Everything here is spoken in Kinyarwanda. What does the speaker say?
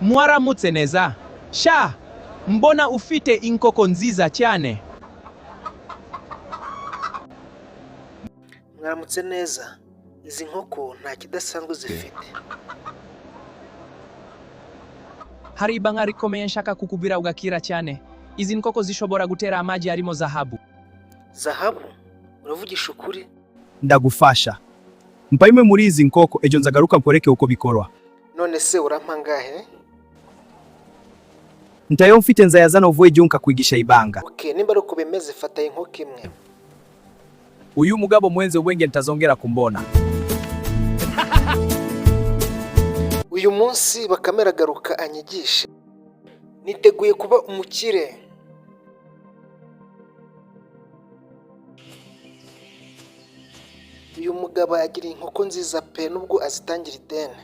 Mwaramutse neza. Sha, mbona ufite inkoko nziza cyane? Mwaramutse neza. Izi nkoko nta kidasanzwe zifite. Hari ibanga rikomeye nshaka kukubwira ugakira cyane. Izi nkoko zishobora gutera amagi arimo zahabu. Zahabu? Uravugisha ukuri? Ndagufasha. Mpa imwe muri izi nkoko ejo nzagaruka mporeke uko bikorwa. None se urampa ngahe? Ntayo mfite nzayazana uvuye junka kwigisha ibanga. Okay, nimba uko bimeze fata inkoko imwe. Uyu mugabo mwenze wenge ntazongera kumbona. Uyu munsi Bakame aragaruka anyigishe. Niteguye kuba umukire. Uyu mugabo agira inkoko nziza pe nubwo azitangira ideni.